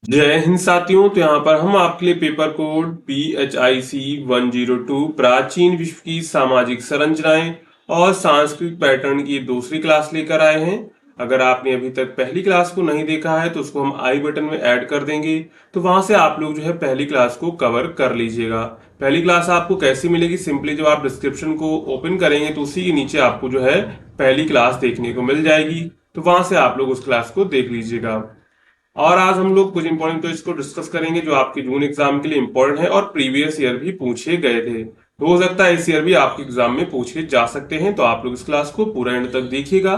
जय हिंद साथियों। तो यहाँ पर हम आपके लिए पेपर कोड PHIC 102 प्राचीन विश्व की सामाजिक संरचनाएं और सांस्कृतिक पैटर्न की दूसरी क्लास लेकर आए हैं। अगर आपने अभी तक पहली क्लास को नहीं देखा है तो उसको हम आई बटन में ऐड कर देंगे, तो वहां से आप लोग जो है पहली क्लास को कवर कर लीजिएगा। पहली क्लास आपको कैसी मिलेगी? सिंपली जब आप डिस्क्रिप्शन को ओपन करेंगे तो उसी के नीचे आपको जो है पहली क्लास देखने को मिल जाएगी, तो वहां से आप लोग उस क्लास को देख लीजिएगा। और आज हम लोग कुछ इंपॉर्टेंट क्वेश्चन को डिस्कस करेंगे जो आपके जून एग्जाम के लिए इंपॉर्टेंट है और प्रीवियस ईयर भी पूछे गए थे। तो हो सकता है इस ईयर भी आपके एग्जाम में पूछे जा सकते हैं, तो आप लोग इस क्लास को पूरा एंड तक देखिएगा।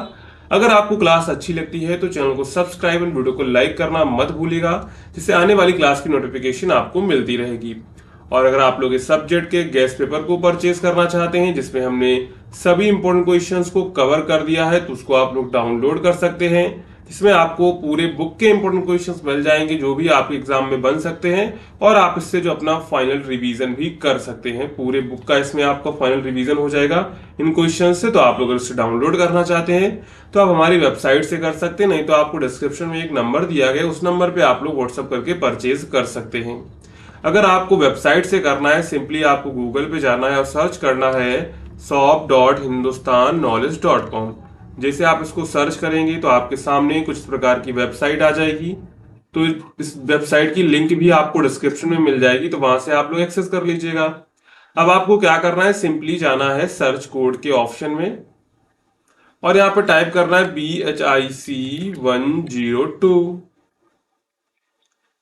अगर आपको क्लास अच्छी लगती है तो चैनल को सब्सक्राइब और वीडियो को लाइक करना मत भूलिएगा, जिससे आने वाली क्लास की नोटिफिकेशन आपको मिलती रहेगी। और अगर आप लोग इस सब्जेक्ट के गेस्ट पेपर को परचेज करना चाहते हैं जिसमें हमने सभी इंपॉर्टेंट क्वेश्चंस को कवर कर दिया है, तो उसको आप लोग डाउनलोड कर सकते हैं, जिसमें आपको पूरे बुक के इंपॉर्टेंट क्वेश्चंस मिल जाएंगे जो भी आपके एग्जाम में बन सकते हैं, और आप इससे जो अपना फाइनल रिवीजन भी कर सकते हैं। पूरे बुक का इसमें आपका फाइनल रिवीजन हो जाएगा इन क्वेश्चन से। तो आप लोग अगर इसे डाउनलोड करना चाहते हैं तो आप हमारी वेबसाइट से कर सकते हैं, नहीं तो आपको डिस्क्रिप्शन में एक नंबर दिया गया, उस नंबर पे आप लोग व्हाट्सअप करके परचेज कर सकते हैं। अगर आपको वेबसाइट से करना है, सिंपली आपको गूगल पे जाना है और सर्च करना है shop.hindustanknowledge.com। जैसे आप इसको सर्च करेंगे तो आपके सामने कुछ प्रकार की वेबसाइट आ जाएगी। तो इस वेबसाइट की लिंक भी आपको डिस्क्रिप्शन में मिल जाएगी, तो वहां से आप लोग एक्सेस कर लीजिएगा। अब आपको क्या करना है, सिंपली जाना है सर्च कोड के ऑप्शन में और यहाँ पर टाइप करना है BHIC 102।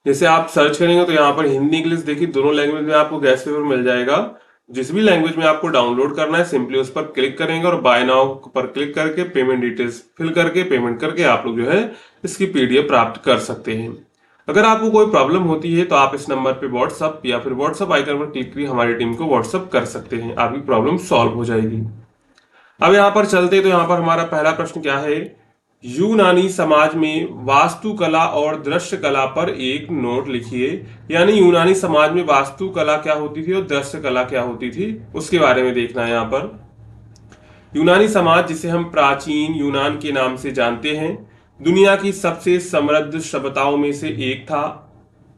जैसे आप सर्च करेंगे तो यहाँ पर हिंदी इंग्लिश देखिए दोनों लैंग्वेज में आपको गैस पेपर मिल जाएगा। जिस भी लैंग्वेज में आपको डाउनलोड करना है सिंपली उस पर क्लिक करेंगे और बाय नाउ पर क्लिक करके पेमेंट डिटेल्स फिल करके पेमेंट करके आप लोग जो है इसकी PDF प्राप्त कर सकते हैं। अगर आपको कोई प्रॉब्लम होती है तो आप इस नंबर पे व्हाट्सअप या फिर व्हाट्सअप आइकन पर क्लिक करके हमारी टीम को व्हाट्सअप कर सकते हैं, आपकी प्रॉब्लम सॉल्व हो जाएगी। अब यहाँ पर चलते तो यहाँ पर हमारा पहला प्रश्न क्या है, यूनानी समाज में वास्तुकला और दृश्य कला पर एक नोट लिखिए। यानी यूनानी समाज में वास्तुकला क्या होती थी और दृश्य कला क्या होती थी उसके बारे में देखना है। यहाँ पर यूनानी समाज, जिसे हम प्राचीन यूनान के नाम से जानते हैं, दुनिया की सबसे समृद्ध सभ्यताओं में से एक था।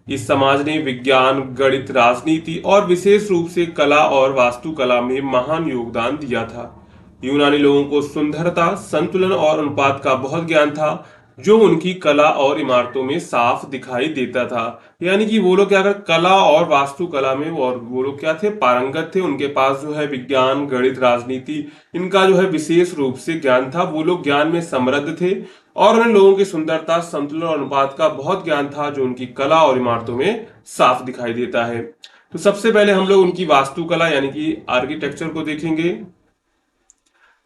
इस समाज ने विज्ञान, गणित, राजनीति और विशेष रूप से कला और वास्तुकला में महान योगदान दिया था। यूनानी लोगों को सुंदरता, संतुलन और अनुपात का बहुत ज्ञान था, जो उनकी कला और इमारतों में साफ दिखाई देता था। यानी कि वो लोग क्या कर कला और वास्तुकला में वो लोग क्या थे, पारंगत थे। उनके पास जो है विज्ञान, गणित, राजनीति इनका जो है विशेष रूप से ज्ञान था। वो लोग ज्ञान में समृद्ध थे और उन लोगों की सुंदरता, संतुलन और अनुपात का बहुत ज्ञान था, जो उनकी कला और इमारतों में साफ दिखाई देता है। तो सबसे पहले हम लोग उनकी वास्तुकला यानी कि आर्किटेक्चर को देखेंगे।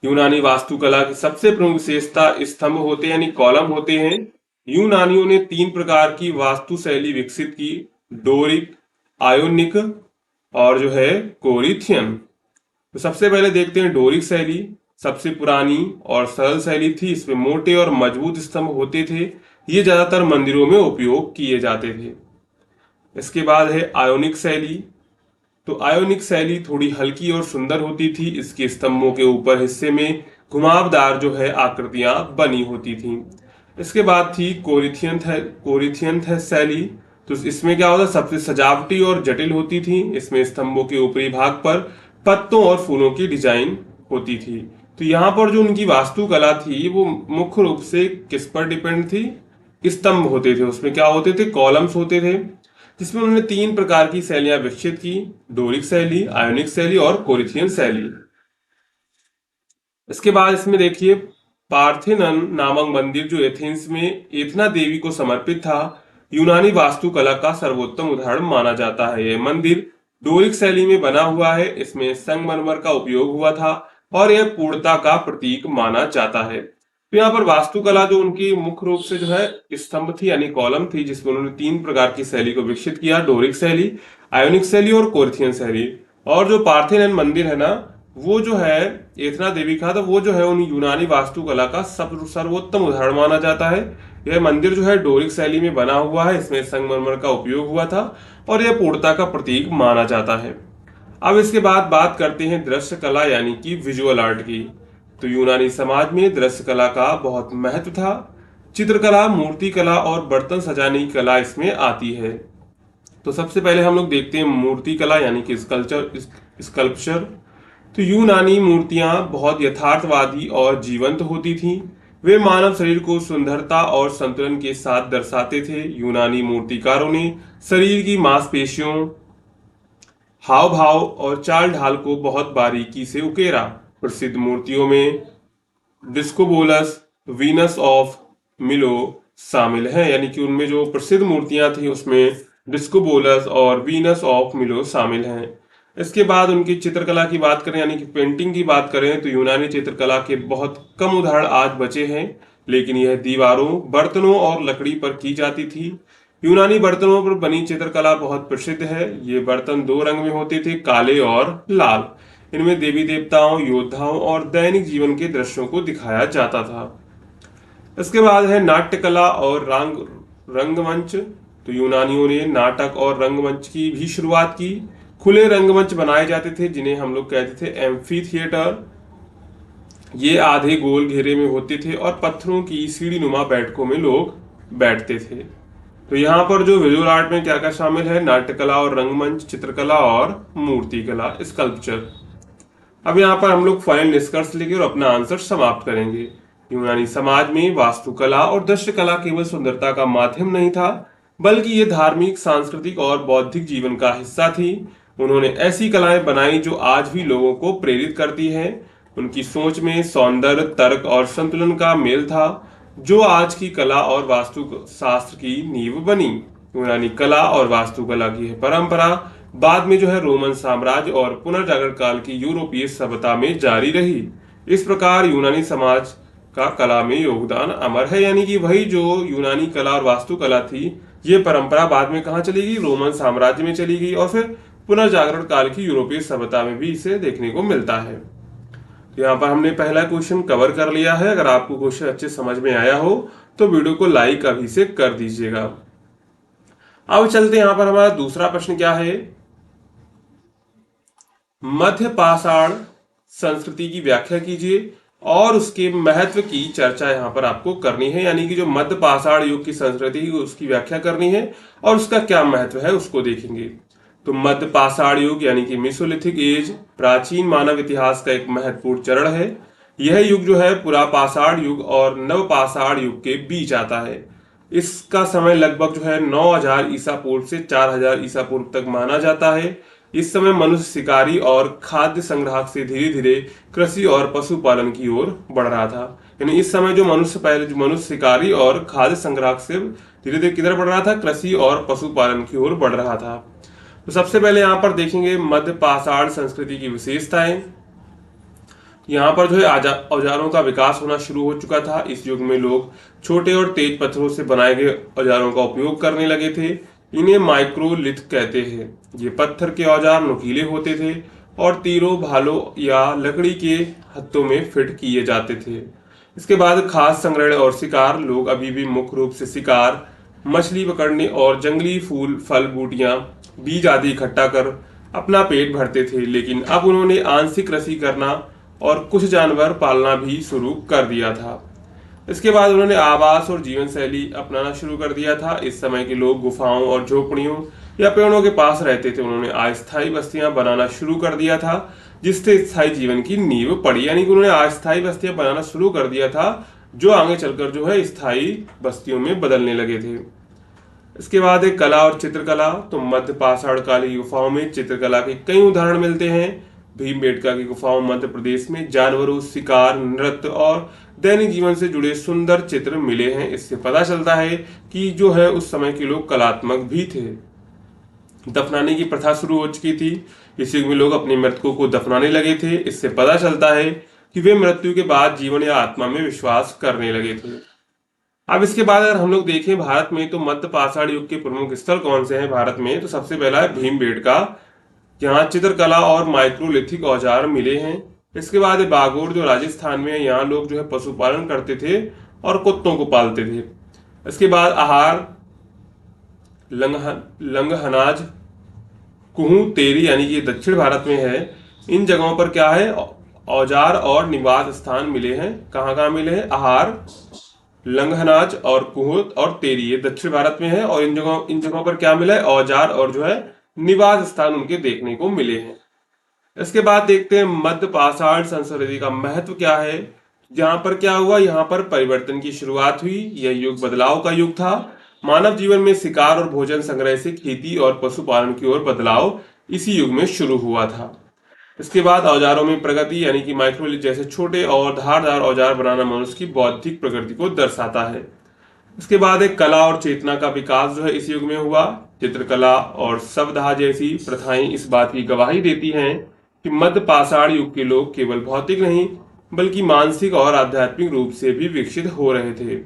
यूनानी वास्तुकला की सबसे प्रमुख विशेषता स्तंभ होते हैं यानी कॉलम होते हैं। यूनानियों ने 3 प्रकार की वास्तु शैली विकसित की, डोरिक, आयोनिक और जो है कोरिथियन। तो सबसे पहले देखते हैं डोरिक शैली। सबसे पुरानी और सरल शैली थी, इसमें मोटे और मजबूत स्तंभ होते थे। ये ज्यादातर मंदिरों में उपयोग किए जाते थे। इसके बाद है आयोनिक शैली। तो आयोनिक शैली थोड़ी हल्की और सुंदर होती थी। इसके स्तंभों के ऊपर हिस्से में घुमावदार जो है आकृतियां बनी होती थी। इसके बाद थी कोरिथियन शैली। तो इसमें क्या होता, सबसे सजावटी और जटिल होती थी। इसमें स्तंभों के ऊपरी भाग पर पत्तों और फूलों की डिजाइन होती थी। तो यहाँ पर जो उनकी वास्तुकला थी वो मुख्य रूप से किस पर डिपेंड थी, स्तंभ होते थे। उसमें क्या होते थे, कॉलम्स होते थे, जिसमें उन्होंने 3 प्रकार की शैलियां विकसित की, डोरिक शैली, आयोनिक शैली और कोरिथियन शैली। इसके बाद इसमें देखिए पार्थेनन नामक मंदिर जो एथेंस में एथना देवी को समर्पित था, यूनानी वास्तुकला का सर्वोत्तम उदाहरण माना जाता है। यह मंदिर डोरिक शैली में बना हुआ है। इसमें संगमरमर का उपयोग हुआ था और यह पूर्णता का प्रतीक माना जाता है। तो यहाँ पर वास्तुकला जो उनकी मुख्य रूप से जो है स्तंभ थी यानी कॉलम थी, जिसमें उन्होंने 3 प्रकार की शैली को विकसित किया, डोरिक शैली, आयोनिक शैली और कोरिथियन शैली। और जो पार्थेनन मंदिर है ना, वो जो है एथना देवी का, तो वो जो है उन यूनानी वास्तुकला का सर्वोत्तम उदाहरण माना जाता है। यह मंदिर जो है डोरिक शैली में बना हुआ है। इसमें संगमरमर का उपयोग हुआ था और यह पूर्णता का प्रतीक माना जाता है। अब इसके बाद बात करते हैं दृश्य कला यानी कि विजुअल आर्ट की। तो यूनानी समाज में दृश्य कला का बहुत महत्व था। चित्रकला, मूर्ति कला और बर्तन सजाने की कला इसमें आती है। तो सबसे पहले हम लोग देखते हैं मूर्ति कला यानी कि स्कल्पचर। तो यूनानी मूर्तियां बहुत यथार्थवादी और जीवंत होती थीं। वे मानव शरीर को सुंदरता और संतुलन के साथ दर्शाते थे। यूनानी मूर्तिकारों ने शरीर की मांसपेशियों, हाव भाव और चाल ढाल को बहुत बारीकी से उकेरा। प्रसिद्ध मूर्तियों में डिस्कोबोलस, वीनस ऑफ मिलो शामिल हैं, यानी कि उनमें जो प्रसिद्ध मूर्तियां थी उसमें डिस्कोबोलस और वीनस ऑफ मिलो शामिल हैं। इसके बाद उनकी चित्रकला की बात करें यानी कि पेंटिंग की बात करें तो यूनानी चित्रकला के बहुत कम उदाहरण आज बचे हैं, लेकिन यह दीवारों, बर्तनों और लकड़ी पर की जाती थी। यूनानी बर्तनों पर बनी चित्रकला बहुत प्रसिद्ध है। ये बर्तन दो रंग में होते थे, काले और लाल। इनमें देवी देवताओं, योद्धाओं और दैनिक जीवन के दृश्यों को दिखाया जाता था। इसके बाद है नाट्य कला और रंगमंच। तो यूनानियों ने नाटक और रंगमंच की भी शुरुआत की। खुले रंगमंच बनाए जाते थे जिन्हें हम लोग कहते थे एम्फी थिएटर। ये आधे गोल घेरे में होते थे और पत्थरों की सीढ़ी नुमा बैठकों में लोग बैठते थे। तो यहाँ पर जो विजुअल आर्ट में क्या क्या शामिल है, नाट्यकला और रंगमंच, चित्रकला और मूर्ति कला, स्कल्पचर। अब यहाँ पर हम लोग फाइनल निष्कर्ष लेंगे और अपना आंसर समाप्त करेंगे। यूनानी समाज में वास्तुकला और दृश्यकला केवल सुंदरता का माध्यम नहीं था, बल्कि ये धार्मिक, सांस्कृतिक और बौद्धिक जीवन का हिस्सा थी। उन्होंने ऐसी कलाएं बनाई जो आज भी लोगों को प्रेरित करती हैं। उनकी सोच में सौंदर्य, तर्क और संतुलन का मेल था, जो आज की कला और वास्तुशास्त्र की नींव बनी। यूनानी कला और वास्तुकला की है परंपरा बाद में जो है रोमन साम्राज्य और पुनर्जागरण काल की यूरोपीय सभ्यता में जारी रही। इस प्रकार यूनानी समाज का कला में योगदान अमर है, यानी कि वही जो यूनानी कला और वास्तुकला थी, ये परंपरा बाद में कहाँ चली गई, रोमन साम्राज्य में चली गई और फिर पुनर्जागरण काल की यूरोपीय सभ्यता में भी इसे देखने को मिलता है। तो यहाँ पर हमने पहला क्वेश्चन कवर कर लिया है। अगर आपको क्वेश्चन अच्छे समझ में आया हो तो वीडियो को लाइक अभी से कर दीजिएगा। अब चलते हैं, यहाँ पर हमारा दूसरा प्रश्न क्या है, मध्य पाषाण संस्कृति की व्याख्या कीजिए और उसके महत्व की चर्चा यहाँ पर आपको करनी है। यानी कि जो मध्य पाषाण युग की संस्कृति है उसकी व्याख्या करनी है और उसका क्या महत्व है उसको देखेंगे। तो मध्य पाषाण युग यानी कि मेसोलिथिक एज प्राचीन मानव इतिहास का एक महत्वपूर्ण चरण है। यह युग जो है पुरा पाषाण युग और नव पाषाण युग के बीच आता है। इसका समय लगभग जो है 9000 ईसा पूर्व से 4000 ईसा पूर्व तक माना जाता है। इस समय मनुष्य शिकारी और खाद्य संग्राहक से धीरे धीरे कृषि और पशुपालन की ओर बढ़ रहा था। यानी इस समय जो मनुष्य शिकारी और खाद्य संग्राहक से धीरे धीरे किधर बढ़ रहा था, कृषि और पशुपालन की ओर बढ़ रहा था। तो सबसे पहले यहाँ पर देखेंगे मध्य पाषाण संस्कृति की विशेषताएं। यहाँ पर जो है औजारों का विकास होना शुरू हो चुका था। इस युग में लोग छोटे और तेज पत्थरों से बनाए गए औजारों का उपयोग करने लगे थे। इन्हें माइक्रोलिथ कहते हैं। ये पत्थर के औजार नुकीले होते थे और तीरों, भालों या लकड़ी के हत्थों में फिट किए जाते थे। इसके बाद खास संग्रहण और शिकार। लोग अभी भी मुख्य रूप से शिकार, मछली पकड़ने और जंगली फूल, फल, बूटियां, बीज आदि इकट्ठा कर अपना पेट भरते थे। लेकिन अब उन्होंने आंशिक कृषि करना और कुछ जानवर पालना भी शुरू कर दिया था। इसके बाद उन्होंने आवास और जीवन शैली अपनाना शुरू कर दिया था। इस समय के लोग गुफाओं और झोपड़ियों या पेड़ों के पास रहते थे। उन्होंने अस्थायी बस्तियां बनाना शुरू कर दिया था, जिससे स्थायी जीवन की नींव पड़ी। यानी कि उन्होंने अस्थायी बस्तियां बनाना शुरू कर दिया था, जो आगे चलकर जो है स्थायी बस्तियों में बदलने लगे थे। इसके बाद एक कला और चित्रकला। तो मध्य पाषाण कालीन गुफाओं में चित्रकला के कई उदाहरण मिलते हैं। भीमबेटका की गुफाओं मध्य प्रदेश में जानवरों, शिकार, नृत्य और दैनिक जीवन से जुड़े सुंदर चित्र मिले हैं। इससे पता चलता है कि जो है उस समय के लोग कलात्मक भी थे। दफनाने की प्रथा शुरू हो चुकी थी। इस युग में लोग अपने मृतकों को दफनाने लगे थे। इससे पता चलता है कि वे मृत्यु के बाद जीवन या आत्मा में विश्वास करने लगे थे। अब इसके बाद अगर हम लोग देखें भारत में, तो मध्य पाषाण युग के प्रमुख स्थल कौन से हैं भारत में, तो सबसे पहला है भीमबेटका। यहाँ चित्रकला और माइक्रोलिथिक औजार मिले हैं। इसके बाद बागोर जो राजस्थान में है, यहाँ लोग जो है पशुपालन करते थे और कुत्तों को पालते थे। इसके बाद आहार, लंगहनाज, कुहू तेरी यानी कि दक्षिण भारत में है। इन जगहों पर क्या है, औजार और निवास स्थान मिले हैं। कहाँ कहाँ मिले हैं, आहार, लंघनाज और कुहुत और तेरी, ये दक्षिण भारत में है। और इन जगहों पर क्या मिला है, औजार और जो है निवास स्थान उनके देखने को मिले हैं। इसके बाद देखते हैं मध्य पाषाण संस्कृति का महत्व क्या है। यहाँ पर क्या हुआ, यहाँ पर परिवर्तन की शुरुआत हुई। यह युग बदलाव का युग था। मानव जीवन में शिकार और भोजन संग्रह से खेती और पशुपालन की ओर बदलाव इसी युग में शुरू हुआ था। इसके बाद औजारों में प्रगति, यानी कि माइक्रोलिथ जैसे छोटे और धारदार औजार बनाना मनुष्य की बौद्धिक प्रगति को दर्शाता है। इसके बाद एक कला और चेतना का विकास जो है इस युग में हुआ। चित्रकला और शवदाह जैसी प्रथाएं इस बात की गवाही देती हैं कि मध्य पाषाण युग के लोग केवल भौतिक नहीं बल्कि मानसिक और आध्यात्मिक रूप से भी विकसित हो रहे थे।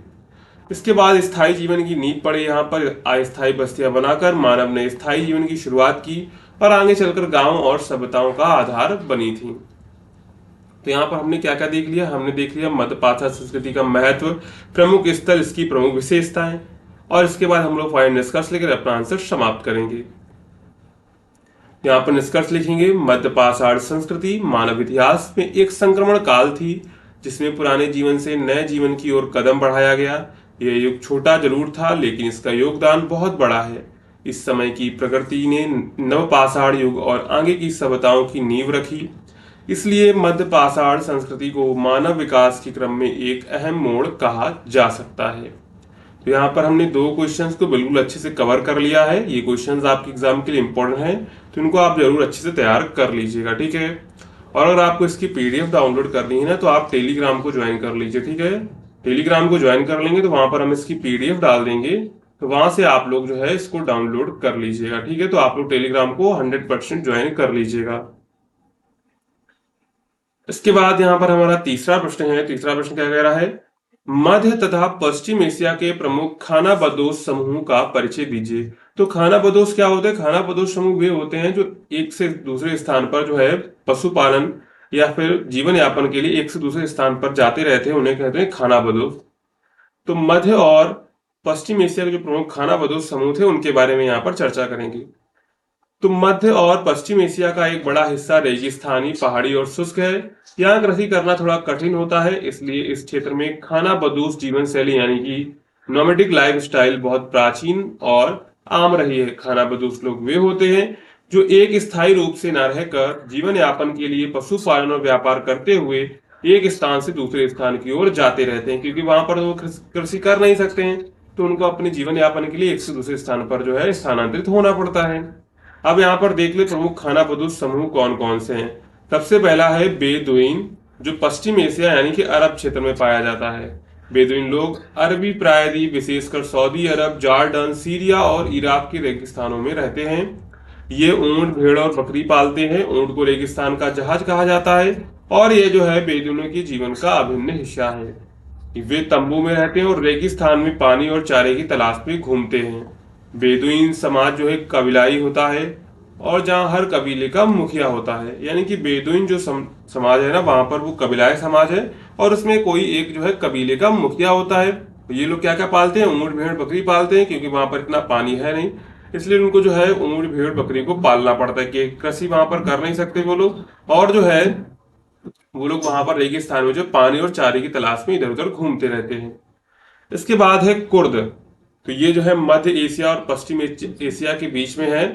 इसके बाद स्थायी जीवन की नींव पड़े। यहाँ पर अस्थायी बस्तियां बनाकर मानव ने स्थायी जीवन की शुरुआत की और आगे चलकर गांव और सभ्यताओं का आधार बनी थी। तो यहाँ पर हमने क्या क्या देख लिया, हमने देख लिया मध्य पाषाण संस्कृति का महत्व, प्रमुख स्थल, इसकी प्रमुख विशेषताएं, और इसके बाद हम लोग फाइनल निष्कर्ष लेकर अपना आंसर समाप्त करेंगे। यहाँ पर निष्कर्ष लिखेंगे, मध्य पाषाण संस्कृति मानव इतिहास में एक संक्रमण काल थी जिसमें पुराने जीवन से नए जीवन की ओर कदम बढ़ाया गया। यह युग छोटा जरूर था लेकिन इसका योगदान बहुत बड़ा है। इस समय की प्रकृति ने नवपाषाण युग और आगे की सभ्यताओं की नींव रखी। इसलिए मध्य पाषाण संस्कृति को मानव विकास के क्रम में एक अहम मोड़ कहा जा सकता है। तो यहाँ पर हमने दो क्वेश्चंस को बिल्कुल अच्छे से कवर कर लिया है। ये क्वेश्चंस आपके एग्जाम के लिए इंपॉर्टेंट हैं, तो इनको आप जरूर अच्छे से तैयार कर लीजिएगा, ठीक है। और अगर आपको इसकी पीडीएफ डाउनलोड करनी है ना, तो आप टेलीग्राम को ज्वाइन कर लीजिए, ठीक है। टेलीग्राम को ज्वाइन कर लेंगे तो वहां पर हम इसकी पीडीएफ डाल देंगे, तो वहां से आप लोग जो है इसको डाउनलोड कर लीजिएगा, ठीक है। तो आप लोग टेलीग्राम को 100% ज्वाइन कर लीजिएगा। इसके बाद यहाँ पर हमारा तीसरा प्रश्न है। तीसरा प्रश्न क्या कह रहा है, मध्य तथा पश्चिम एशिया के प्रमुख खानाबदोश समूह का परिचय दीजिए। तो खानाबदोश क्या होते हैं, खानाबदोश समूह वे होते हैं जो एक से दूसरे स्थान पर जो है पशुपालन या फिर जीवन यापन के लिए एक से दूसरे स्थान पर जाते रहते हैं, उन्हें कहते हैं खानाबदोश। तो मध्य और पश्चिम एशिया के जो प्रमुख खानाबदोश समूह थे उनके बारे में यहाँ पर चर्चा करेंगे। तो मध्य और पश्चिम एशिया का एक बड़ा हिस्सा रेगिस्तानी, पहाड़ी और शुष्क है। यहाँ कृषि करना थोड़ा कठिन होता है, इसलिए इस क्षेत्र में खानाबदोश जीवन शैली यानी कि नोमैडिक लाइफ स्टाइल बहुत प्राचीन और आम रही है। खानाबदोश लोग वे होते हैं जो एक स्थायी रूप से न रहकर जीवन यापन के लिए पशुपालन और व्यापार करते हुए एक स्थान से दूसरे स्थान की ओर जाते रहते हैं, क्योंकि वहां पर वो कृषि कर नहीं सकते हैं, तो उनको अपने जीवन यापन के लिए एक से दूसरे स्थान पर जो है स्थानांतरित होना पड़ता है। अब यहाँ पर देख ले प्रमुख खानाबदोश समूह कौन कौन से हैं। सबसे पहला है बेदुइन, जो पश्चिम एशिया यानी कि अरब क्षेत्र में पाया जाता है। बेदुइन लोग अरबी प्रायद्वीप, विशेषकर सऊदी अरब, जॉर्डन, सीरिया और इराक के रेगिस्तानों में रहते हैं। ये ऊंट, भेड़ और बकरी पालते हैं। ऊंट को रेगिस्तान का जहाज कहा जाता है और ये जो है बेदुइनों के जीवन का अभिन्न हिस्सा है। वे तंबू में रहते हैं और रेगिस्तान में पानी और चारे की तलाश में घूमते हैं। बेदुइन समाज जो है कबीलाई होता है और जहाँ हर कबीले का मुखिया होता है, यानी कि बेदुइन जो समाज है ना, वहां पर वो कबीलाई समाज है और उसमें कोई एक जो है कबीले का मुखिया होता है। ये लोग क्या क्या पालते हैं, ऊंट, भेड़, बकरी पालते हैं, क्योंकि वहां पर इतना पानी है नहीं, इसलिए उनको जो है ऊंट, भेड़, बकरी को पालना पड़ता है कि कृषि वहां पर कर नहीं सकते वो लोग। और जो है वो लोग वहां पर रेगिस्तान में जो पानी और चारे की तलाश में इधर उधर घूमते रहते हैं। इसके बाद है कुर्द। तो ये जो है मध्य एशिया और पश्चिम एशिया के बीच में है।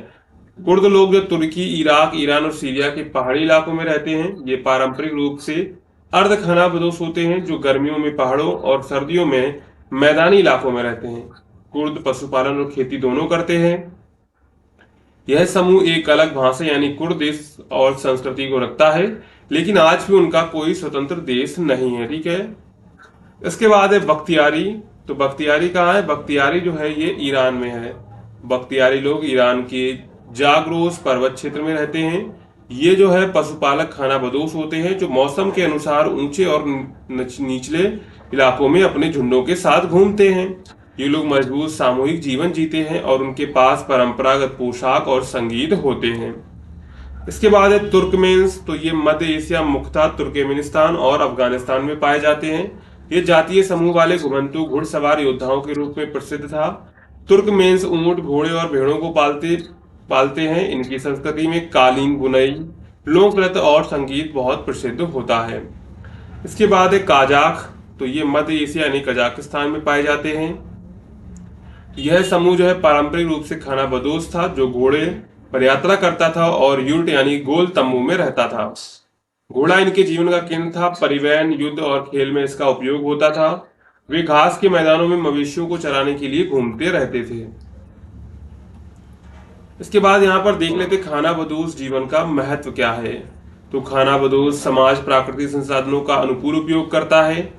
कुर्द लोग जो तुर्की, इराक, ईरान और सीरिया के पहाड़ी इलाकों में रहते हैं। ये पारंपरिक रूप से अर्ध खानाबदोश होते हैं जो गर्मियों में पहाड़ों और सर्दियों में मैदानी इलाकों में रहते हैं। कुर्द पशुपालन और खेती दोनों करते हैं। यह समूह एक अलग भाषा यानी कुर्द देश और संस्कृति को रखता है, लेकिन आज भी उनका कोई स्वतंत्र देश नहीं है, ठीक है। इसके बाद है बख्तियारी। तो बख्तियारी कहाँ है, बख्तियारी जो है ये ईरान में है। बख्तियारी लोग ईरान के जागरोस पर्वत क्षेत्र में रहते हैं। ये जो है पशुपालक खानाबदोश होते हैं जो मौसम के अनुसार ऊंचे और निचले इलाकों में अपने झुंडों के साथ घूमते हैं। ये लोग मजबूत सामूहिक जीवन जीते हैं और उनके पास परंपरागत पोशाक और संगीत होते हैं। इसके बाद है तुर्कमेन्स। तो ये मध्य एशिया, मुख्यतः तुर्कमेनिस्तान और अफगानिस्तान में पाए जाते हैं। ये जातीय समूह वाले घुमंतु घुड़सवार योद्धाओं के रूप में प्रसिद्ध था। तुर्कमेन्स ऊंट, घोड़े और भेड़ों को पालते हैं। इनकी संस्कृति में कालीन बुनाई, लोक नृत्य और संगीत बहुत प्रसिद्ध होता है। इसके बाद है काजाख। तो ये मध्य एशिया यानी कजाकिस्तान में पाए जाते हैं। यह समूह जो है पारंपरिक रूप से खानाबदोश था, जो घोड़े पर यात्रा करता था और यूट यानी गोल तंबू में रहता था। घोड़ा इनके जीवन का केंद्र था। परिवहन, युद्ध और खेल में इसका उपयोग होता था। वे घास के मैदानों में मवेशियों को चराने के लिए घूमते रहते थे। इसके बाद यहाँ पर देख लेते खानाबदोश जीवन का महत्व क्या है। तो खानाबदोश समाज प्राकृतिक संसाधनों का अनुकूल उपयोग करता है।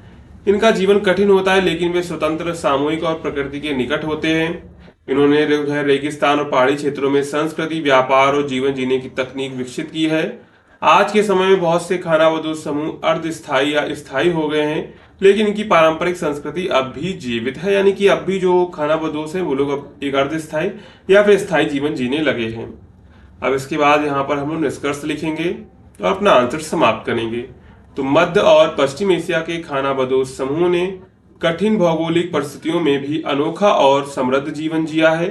इनका जीवन कठिन होता है, लेकिन वे स्वतंत्र, सामूहिक और प्रकृति के निकट होते हैं। इन्होंने रेगिस्तान और पहाड़ी क्षेत्रों में संस्कृति, व्यापार और जीवन जीने की तकनीक विकसित की है। आज के समय में बहुत से खानाबदोश समूह अर्धस्थायी या स्थायी हो गए हैं, लेकिन इनकी पारंपरिक संस्कृति अब भी जीवित है। यानी कि अब भी जो खानाबदोश है वो लोग अब एक अर्धस्थायी या फिर स्थायी जीवन जीने लगे हैं। अब इसके बाद यहाँ पर हम लोग निष्कर्ष लिखेंगे और अपना आंसर समाप्त करेंगे। तो मध्य और पश्चिम एशिया के खानाबदोश समूह ने कठिन भौगोलिक परिस्थितियों में भी अनोखा और समृद्ध जीवन जिया है।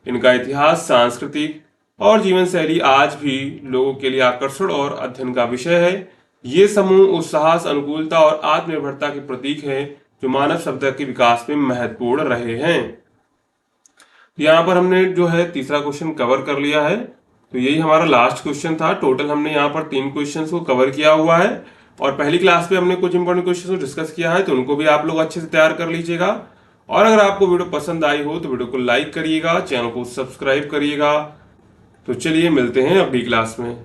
इनका इतिहास, सांस्कृतिक और जीवन शैली आज भी लोगों के लिए आकर्षण और अध्ययन का विषय है। ये समूह उत्साह, अनुकूलता और आत्मनिर्भरता के प्रतीक हैं, जो मानव सभ्यता के विकास में महत्वपूर्ण रहे हैं। यहाँ पर हमने जो है तीसरा क्वेश्चन कवर कर लिया है। तो यही हमारा लास्ट क्वेश्चन था। टोटल हमने यहाँ पर 3 क्वेश्चंस को कवर किया हुआ है और पहली क्लास में हमने कुछ इंपॉर्टेंट क्वेश्चंस को डिस्कस किया है, तो उनको भी आप लोग अच्छे से तैयार कर लीजिएगा। और अगर आपको वीडियो पसंद आई हो तो वीडियो को लाइक करिएगा, चैनल को सब्सक्राइब करिएगा। तो चलिए मिलते हैं अगली क्लास में।